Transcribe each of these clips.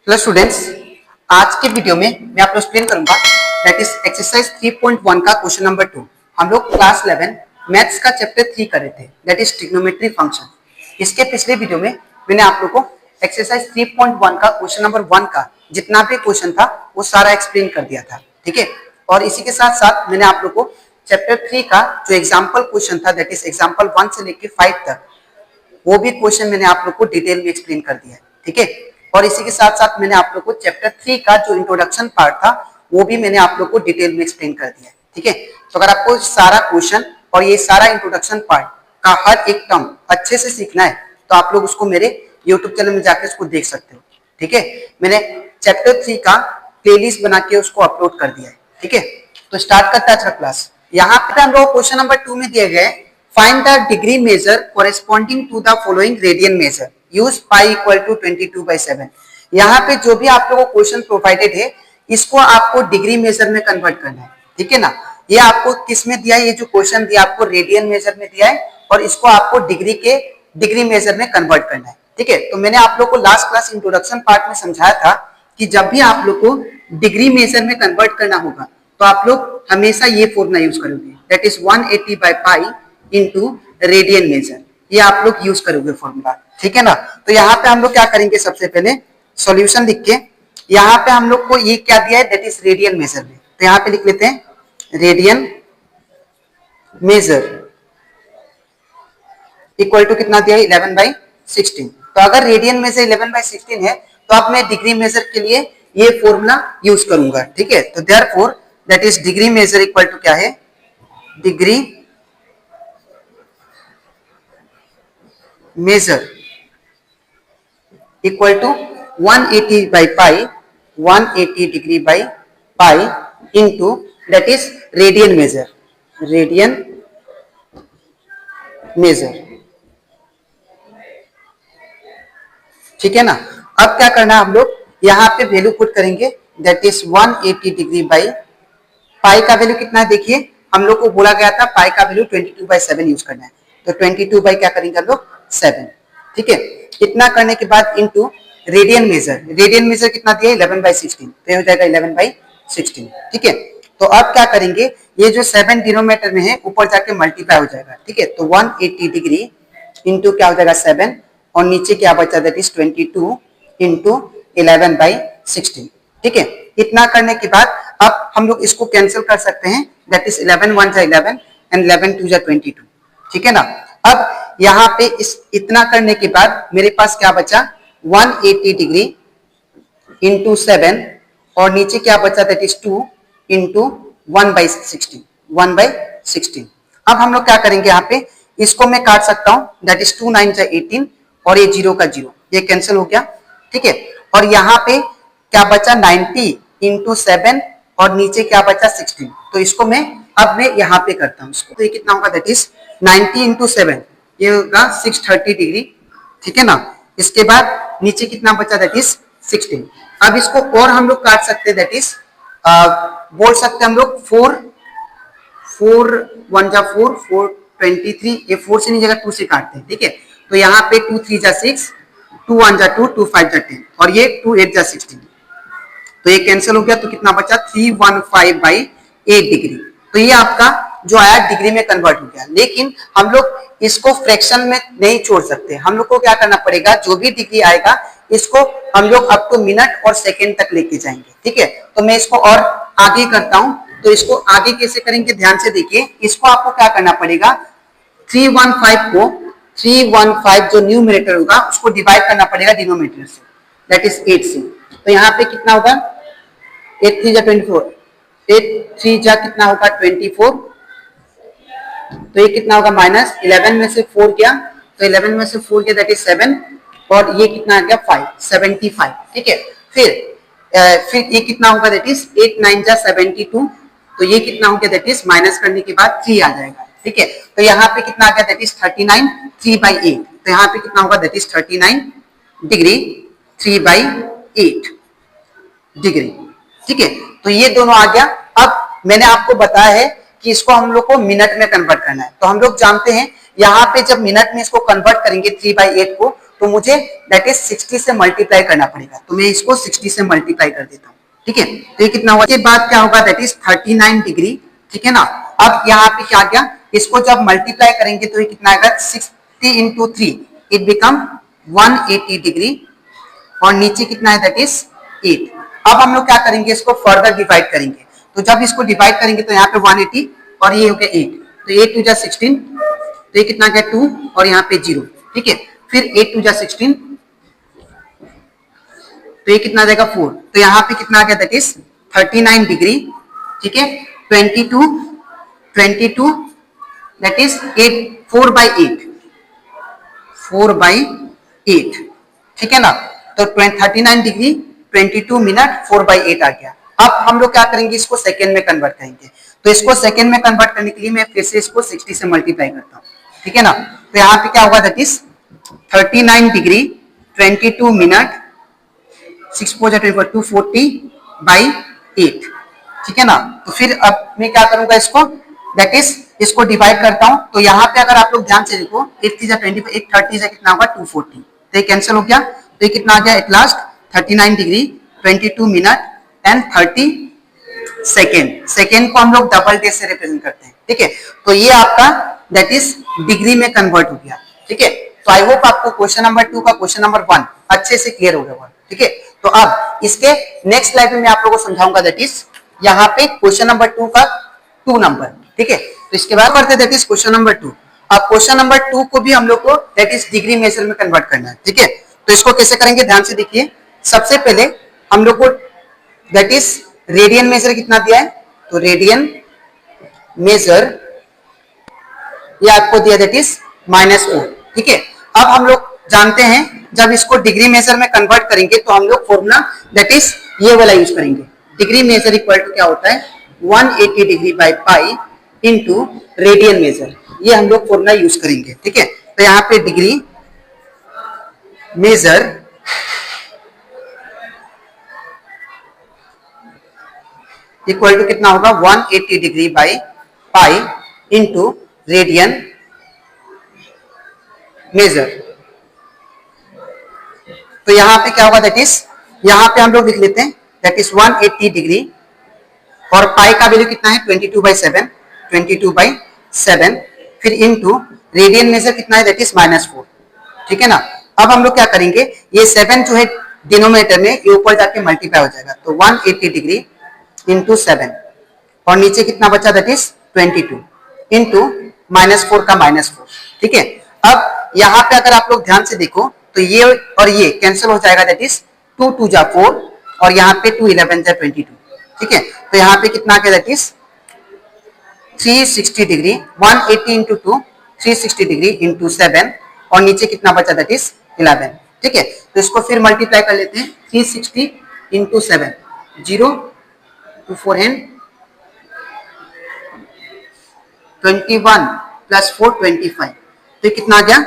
Hello students, आज के video में मैं आपको एक्सप्लेन करूंगा दैट इज एक्सरसाइज 3.1 का क्वेश्चन नंबर 2। हम लोग क्लास 11 मैथ्स का चैप्टर 3 कर रहे थे दैट इज ट्रिग्नोमेट्री फंक्शन। इसके पिछले वीडियो में मैंने आप लोगों को एक्सरसाइज 3.1 का क्वेश्चन नंबर 1 का जितना भी क्वेश्चन था वो सारा एक्सप्लेन कर दिया था, ठीक है। और इसी के साथ साथ मैंने आप लोग को चैप्टर 3 का जो एग्जाम्पल क्वेश्चन था दैट इज एग्जाम्पल 1 से लेकर 5 तक वो भी क्वेश्चन मैंने आप लोग को डिटेल में एक्सप्लेन कर दिया है, ठीक है। और इसी के साथ साथ मैंने आप लोग को चैप्टर 3 का जो इंट्रोडक्शन पार्ट था वो भी मैंने आप लोग को डिटेल में एक्सप्लेन कर दिया है, ठीक है। तो अगर आपको सारा क्वेश्चन और ये सारा इंट्रोडक्शन पार्ट का हर एक टर्म अच्छे से सीखना है तो आप लोग उसको मेरे यूट्यूब चैनल में जाकर उसको देख सकते हो, ठीक है। मैंने चैप्टर 3 का प्लेलिस्ट बना के उसको अपलोड कर दिया है, ठीक है। तो स्टार्ट करता है अच्छा क्लास। यहाँ पे हम लोग क्वेश्चन नंबर 2 में दिए गए find the degree measure corresponding to the following radian measure use pi equal to 22/7। यहाँ पे जो भी आप लोगों को क्वेश्चन प्रोवाइडेड है इसको आपको डिग्री मेजर में कन्वर्ट करना है, ठीक है ना। ये आपको किस में दिया है, ये जो क्वेश्चन दिया आपको रेडियन मेजर में दिया है और इसको आपको डिग्री मेजर में कन्वर्ट करना है, ठीक है। तो मैंने आप लोग को लास्ट क्लास इंट्रोडक्शन पार्ट में समझाया था कि जब भी आप लोग को डिग्री मेजर में कन्वर्ट करना होगा तो आप लोग हमेशा ये फॉर्मूला यूज करोगे दैट इज 180/पाई इंटू रेडियन मेजर। ये आप लोग यूज करोगे फॉर्मूला, ठीक है ना। तो यहाँ पे हम लोग क्या करेंगे, सबसे पहले सॉल्यूशन लिख के यहाँ पे हम लोग को ये क्या दिया है दैट इज रेडियन मेजर में, तो यहाँ पे लिख लेते हैं रेडियन मेजर इक्वल टू कितना दिया है 11/16। तो अगर रेडियन मेजर 11/16 है तो अब मैं डिग्री मेजर के लिए ये फॉर्मूला यूज करूंगा, ठीक है। तो therefore that is degree measure equal to क्या है, डिग्री मेजर इक्वल टू 180/पाई 180 degree by pi into that is radian measure ठीक है ना। अब क्या करना है, हम लोग यहाँ पे वैल्यू पुट करेंगे दैट इज 180 डिग्री बाई पाई का वैल्यू कितना है, देखिए हम लोग को बोला गया था पाई का वैल्यू 22/7 यूज करना है, तो 22 बाई क्या करेंगे हम लोग 7, ठीक है। इतना करने के बाद इनटू रेडियन मेजर कितना दिया है 11/16, तो ये हो जाएगा 11/16, ठीक है। तो अब क्या करेंगे, ये जो 7 डिनोमिनेटर में है ऊपर जाके मल्टीप्लाई हो जाएगा, ठीक है। तो 180 डिग्री इंटू क्या हो जाएगा 7 और नीचे क्या बचा दैट इज 22 इंटू 11/16, ठीक है। इतना करने के बाद अब हम लोग इसको कैंसिल कर सकते हैं दैट इज 11 1 जा 11 एंड 11 2 जा 22, ठीक है ना। अब यहाँ पे इस इतना करने के बाद मेरे पास क्या बचा 180 डिग्री इंटू 7 और नीचे क्या बचा दैट इज 2 इंटू 1/16। अब हम लोग क्या करेंगे, यहाँ पे इसको मैं काट सकता हूँ दैट इज 2 9 जा 18 और ये 0 का 0 ये कैंसिल हो गया, ठीक है। और यहाँ पे क्या बचा 90 इंटू 7 और नीचे क्या बचा 16, तो इसको मैं यहाँ पे करता हूँ इसको, तो ये कितना होगा दैट इज 90 इंटू 7 ये होगा 630 डिग्री, ठीक है ना। इसके बाद नीचे कितना बचा दैट इज 16। अब इसको और हम लोग काट सकते हैं दैट इज बोल सकते हैं हम लोग 4 1 जा 4 4 23, ये 4 से नहीं जगह 2 से काटते हैं, ठीक है। तो यहाँ पे 2 3 जा 6 2 1 जा 2 2 5 जा 10 और ये 2 8 जा 16, तो ये कैंसिल हो गया, तो कितना बचा 315/8 डिग्री। तो ये आपका जो आया डिग्री में कन्वर्ट हो गया। लेकिन हम लोग इसको फ्रैक्शन में नहीं छोड़ सकते, हम लोग को क्या करना पड़ेगा, जो भी डिग्री आएगा इसको हम लोग अप टू मिनट और सेकेंड तक लेके जाएंगे, ठीक है। तो मैं इसको और आगे करता हूं, तो इसको आगे कैसे करेंगे ध्यान से देखिए। इसको आपको क्या करना पड़ेगा 315 जो न्यूमरेटर होगा उसको डिवाइड करना पड़ेगा डिनोमिनेटर से दैट इज 8 से। तो यहाँ पे कितना होगा 8 3 जा 24 8 3 जा कितना होगा 24, तो ये कितना होगा माइनस 11 में से 4 गया, तो 11 में से 4 गया दैट इज 7 और ये कितना आ गया 5 75, ठीक है। फिर ये कितना होगा दैट इज 8 9 जा 72, तो ये कितना हो गया दैट इज माइनस करने के बाद 3 आ जाएगा, ठीक है। तो यहाँ पे कितना आ गया दैट इज 39 3/8, तो यहाँ पे कितना होगा दैट इज 39 डिग्री 3/8 डिग्री, ठीक है। तो ये दोनों आ गया। अब मैंने आपको बताया है कि इसको हम लोग को मिनट में कन्वर्ट करना है, तो हम लोग जानते हैं यहाँ पे जब मिनट में इसको कन्वर्ट करेंगे 3/8 को तो मुझे दैट इज 60 से मल्टीप्लाई करना पड़ेगा। तो मैं इसको 60 से मल्टीप्लाई कर देता हूँ, ठीक है। तो ये कितना हुआ, इसके बाद क्या होगा, दैट इज 39 डिग्री, ठीक है ना। अब यहाँ पे क्या गया, इसको जब मल्टीप्लाई करेंगे तो ये कितना आएगा, 60 इंटू 3 इट बिकम 180 डिग्री, और नीचे कितना है, दैट इज 8। अब हम लोग क्या करेंगे, इसको फर्दर डिवाइड करेंगे। तो जब इसको डिवाइड करेंगे तो यहाँ पे 180 और ये हो गया 8, तो 8 टू जा 16, तो ये कितना गया 2 और यहाँ पे 0, ठीक है। फिर 8 टू जा 16, तो ये कितना देगा 4, तो यहाँ पे कितना आ गया, दैट इज 39 डिग्री, ठीक है। 22 दैट इज 8, 4/8, ठीक है ना। तो 39 डिग्री 22 मिनट 4/8 आ गया। अब हम लोग क्या करेंगे, इसको सेकेंड में कन्वर्ट करेंगे। तो इसको सेकेंड में कन्वर्ट करने के लिए मैं फिर से इसको 60 से मल्टीप्लाई करता हूँ, ठीक है ना। तो यहाँ पे क्या होगा, दैट इज 39 डिग्री 22 मिनट 240/8, ठीक है ना। तो फिर अब मैं क्या करूंगा, इसको दैट इज इसको डिवाइड करता हूं। तो यहाँ पे अगर आप लोग ध्यान से देखो, 8 3 20, 8 30 से कितना होगा 240, तो ये कैंसिल हो गया। तो ये कितना आ गया at last, 39 degree 22 minute and 30 second. Second को हम लोग डबल डेज से रिप्रेजेंट करते हैं, ठीक है। तो ये आपका दैट इज डिग्री में कन्वर्ट हो गया, ठीक है। तो आई होप आपको क्वेश्चन नंबर 2 का क्वेश्चन नंबर 1 अच्छे से क्लियर हो गया, ठीक है। तो अब इसके नेक्स्ट स्लाइड में मैं आप लोगों को समझाऊंगा, दैट इज यहाँ पे क्वेश्चन नंबर 2 का 2 नंबर, ठीक है। तो इसके बाद करते हैं दैट इज क्वेश्चन नंबर 2। अब क्वेश्चन नंबर 2 को भी हम लोग को दैट इज डिग्री मेजर में कन्वर्ट करना है, ठीक है। तो इसको कैसे करेंगे, ध्यान से देखिए। सबसे पहले हम लोग को दैट इज रेडियन मेजर कितना दिया है, तो रेडियन मेजर ये आपको दिया दैट इज -4, ठीक है। अब हम लोग जानते हैं जब इसको डिग्री मेजर में कन्वर्ट करेंगे तो हम लोग फॉर्मूला दैट इज ये वाला यूज करेंगे। डिग्री मेजर इक्वल टू क्या होता है, 180 degree by pi into radian measure, ये हम लोग फॉर्मूला यूज करेंगे, ठीक है। तो यहाँ पे डिग्री मेजर इक्वल टू कितना होगा, 180 degree by pi into radian major. तो यहां पे क्या होगा, दैट इज यहां पे हम लोग लिख लेते हैं दैट इज 180 डिग्री, और पाई का वैल्यू कितना है 22/7, 22/7, फिर इनटू रेडियन मेजर कितना है दैट इज -4, ठीक है ना। अब हम लोग क्या करेंगे, ये 7 जो है डिनोमिनेटर में ये ऊपर जाके मल्टीप्लाई हो जाएगा, तो 180 डिग्री इंटू 7, और नीचे कितना बचा दैट इज 22 इंटू -4 का -4, ठीक है। अब यहाँ पे अगर आप लोग ध्यान से देखो तो ये और ये कैंसिल हो जाएगा, दैट इज 2 2 जा 4, और यहाँ पे 2 11 जा 22, ठीक है। तो यहाँ पे कितना आ गया, that is 360 degree, 180 into 2 360 degree into 7, और नीचे कितना बचा, दैट इज 11, ठीक है। तो इसको फिर मल्टीप्लाई कर लेते हैं, 360 इंटू 7, 0 2 4 हैंड 21 प्लस 4 25, तो कितना आ गया,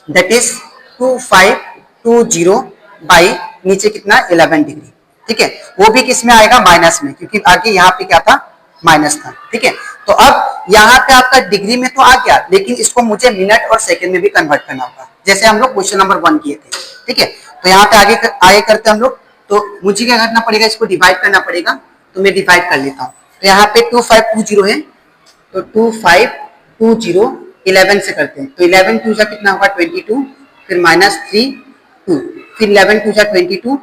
दैट इज 2520 बाई नीचे कितना 11 डिग्री, ठीक है। वो भी किस में आएगा, माइनस में, क्योंकि आगे यहाँ पे क्या था, माइनस था, ठीक है। तो अब यहाँ पे आपका डिग्री में तो आ गया, लेकिन इसको मुझे मिनट और सेकंड में भी कन्वर्ट करना होगा, जैसे हम लोग क्वेश्चन नंबर 1 किए थे, ठीक है। तो यहाँ पे आगे करते हम लोग, तो मुझे क्या करना पड़ेगा, इसको डिवाइड करना पड़ेगा, तो मैं डिवाइड कर लेता हूँ। तो यहाँ पे 2520 है, तो 2520 11 से करते हैं, तो 11 2 जा कितना होगा 22, फिर -3 2, फिर 11 2 जा 22,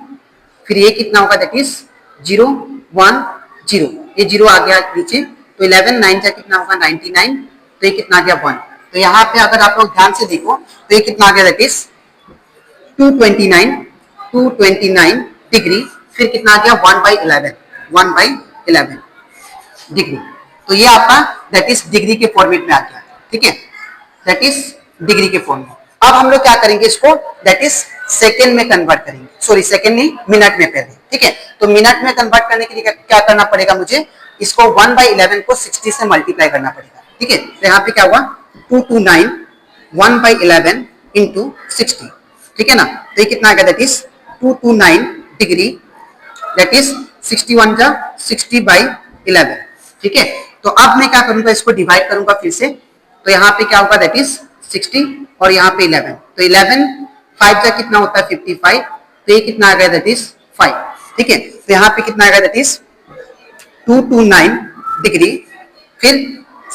फिर ये कितना होगा, दैट इज 0 1 0, ये 0 आ गया नीचे, तो 11 9 जा कितना होगा 99, तो ये कितना आ गया 1। तो यहाँ पे अगर आप लोग ध्यान से देखो तो ये कितना आ गया, दैट इज 229 डिग्री, फिर कितना आ गया 1/11 डिग्री। तो ये आपका दैट इज डिग्री के फॉर्मेट में आ गया, ठीक है, दैट इज डिग्री के फॉर्म में। अब हम लोग क्या करेंगे, इसको दैट इज सेकेंड में कन्वर्ट करेंगे, सॉरी सेकेंड नहीं, मिनट में पहले, ठीक है। तो मिनट में कन्वर्ट करने के लिए क्या करना पड़ेगा, मुझे इसको 1/11 को 60 से मल्टीप्लाई करना पड़ेगा, ठीक है। तो यहाँ पे क्या हुआ 229 1/11 इंटू 60, ठीक है ना। तो ये कितना आ गया, that is 229 degree, that is 61 जा 60/11, ठीक है। तो अब मैं क्या करूंगा, इसको डिवाइड करूंगा फिर से, तो यहाँ पे क्या होगा, दैट इज 60 और यहाँ पे 11, तो 11 5 जा कितना होता है 55, तो ये कितना आ गया दैट इज 5। ठीक है, तो यहाँ पे कितना आएगा दैट इज 229 डिग्री, फिर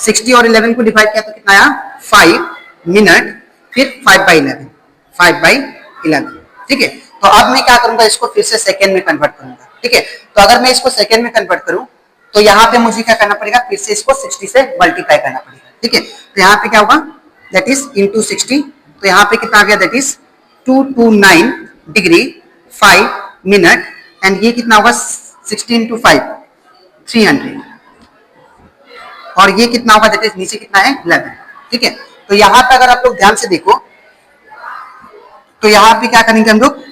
60 और 11 को डिवाइड किया तो कितना आया 5 मिनट, फिर 5/11, 5/11। ठीक है, तो अब मैं क्या करूंगा, इसको फिर से सेकेंड में कन्वर्ट करूंगा। ठीक है, तो अगर मैं इसको सेकेंड में कन्वर्ट करूं तो यहाँ पे मुझे क्या करना पड़ेगा, फिर से इसको 60 से मल्टीप्लाई करना पड़ेगा। ठीक है, तो यहाँ पे क्या होगा दैट इज इंटू 60, तो यहाँ पे कितना आ गया that is 229 degree 5 minute, and ये कितना होगा 60 इंटू 5 300, और ये कितना होगा दैट इज नीचे कितना है 11। ठीक है, तो यहाँ पे अगर आप लोग ध्यान से देखो तो यहाँ पे क्या करेंगे हम लोग,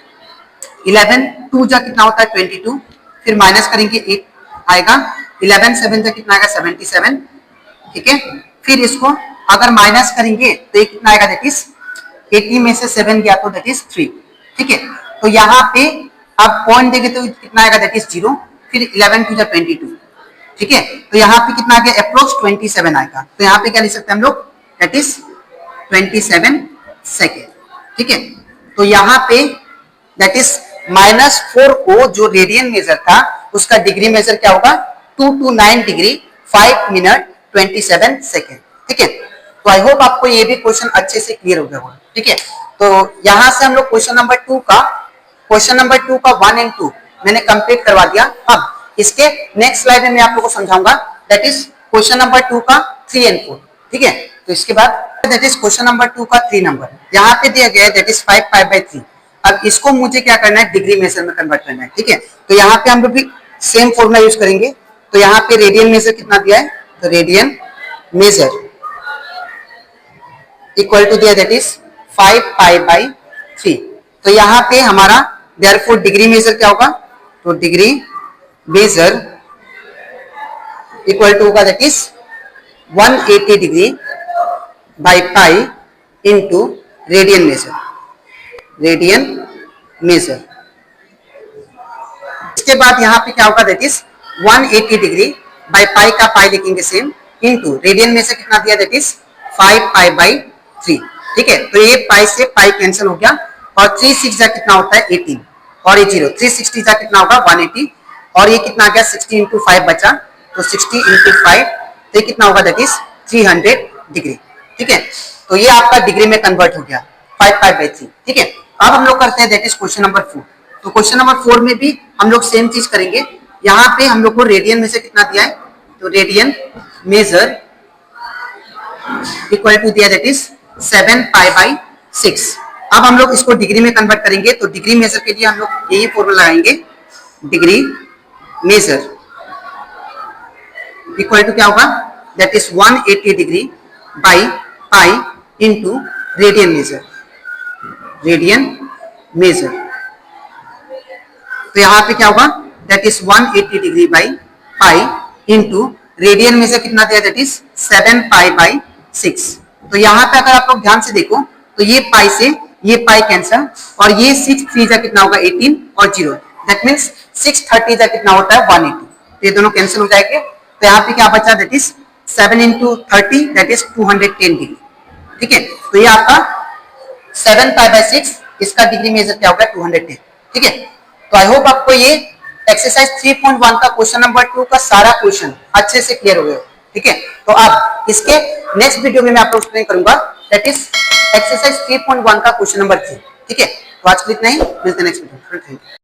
11 2 जा कितना होता है 22, फिर माइनस करेंगे 8 आएगा, 11 7 जा कितना आएगा 77। ठीक है, फिर इसको अगर माइनस करेंगे तो ये कितना आएगा दैट इज 80 में से 7 गया तो दैट इज 3। ठीक है, तो यहाँ पे अब पॉइंट देंगे तो कितना आएगा दैट इज 0, फिर 11 2 जा 22। ठीक है, तो यहाँ पे कितना आ गया अप्रोक्स 27 आएगा, तो यहाँ पे क्या लिख सकते हैं हम लोग दैट इज 27 सेकेंड। ठीक है, तो यहाँ पे दैट इज -4 को जो रेडियन मेजर था उसका डिग्री मेजर क्या होगा 229 डिग्री 5 मिनट 27 सेकेंड। ठीक है, तो आई होप आपको ये भी क्वेश्चन अच्छे से क्लियर हो गया होगा। ठीक है, तो यहां से हम लोग क्वेश्चन नंबर 2 का 1 एंड 2 मैंने कंप्लीट करवा दिया। अब इसके नेक्स्ट स्लाइड में मैं आप लोगों को समझाऊंगा दैट इज क्वेश्चन नंबर 2 का 3 एंड 4। ठीक है, तो इसके बाद दैट इज क्वेश्चन नंबर 2 का 3 नंबर यहाँ पे दिया गया है दैट इज 5 π/3। अब इसको मुझे क्या करना है डिग्री मेजर में कन्वर्ट करना है। ठीक है, तो यहाँ पे हम लोग भी सेम फॉर्मूला यूज करेंगे। तो यहाँ पे रेडियन मेजर कितना दिया है, तो रेडियन मेजर इक्वल टू दिया दैट इज 5 π/3। तो यहाँ पे हमारा देयरफॉर डिग्री मेजर क्या होगा, तो डिग्री मेजर इक्वल टू होगा that is 180 degree by pi into radian major, radian major. इसके बाद यहाँ पे क्या होगा दैट इज 180 डिग्री बाई पाई का पाई लिखेंगे सेम, इंटू रेडियन मेजर कितना दिया दैट इज 5 π/3। ठीक है, तो ये पाई से पाई कैंसिल हो गया, और 3 6 जा कितना होता है 18, और ये 0 360 जा कितना होगा 180, और ये कितना आ गया 60 इंटू 5 बचा, तो 60 इंटू 5 तो ये कितना होगा दैट इज 300 डिग्री। ठीक है, तो ये आपका डिग्री में कन्वर्ट हो गया 5 π/3। ठीक है, अब हम लोग करते हैं दैट इज क्वेश्चन नंबर 4। तो क्वेश्चन नंबर 4 में भी हम लोग सेम चीज करेंगे। यहाँ पे हम लोग को रेडियन में से कितना दिया है, तो रेडियन मेजर इक्वल टू दिया दैट इज 7 π/6। अब हम लोग इसको डिग्री में कन्वर्ट करेंगे, तो डिग्री मेजर के लिए हम लोग यही फॉर्मूला लगाएंगे, डिग्री मेजर इक्वल टू क्या होगा that is 180 degree by pi into radian major, radian major. तो यहाँ पे क्या होगा that is 180 degree by pi into radian major कितना दिया दैट इज 7 π/6। तो यहाँ पे अगर आप लोग ध्यान से देखो तो ये पाई से ये पाई कैंसिल, और ये 6 3 जा कितना होगा 18, और 0 दैट मीन्स 6 30 जा कितना होता है 180, तो ये दोनों कैंसिल हो जाएंगे। तो यहाँ पे क्या बचा that is 7 into 30 that is 210 degree. ठीक है, तो ये आपका 7 π/6, इसका डिग्री मेजर क्या होगा 210। ठीक है, तो आई होप आपको ये एक्सरसाइज 3.1 का क्वेश्चन नंबर 2 का सारा क्वेश्चन अच्छे से क्लियर हो गया। ठीक है, तो अब इसके नेक्स्ट वीडियो में मैं आपको एक्सप्लेन करूंगा दैट इज एक्सरसाइज 3.1 का क्वेश्चन नंबर 3। ठीक है, तो आज के लिए इतना ही, मिलते हैं नेक्स्ट वीडियो। Thank you.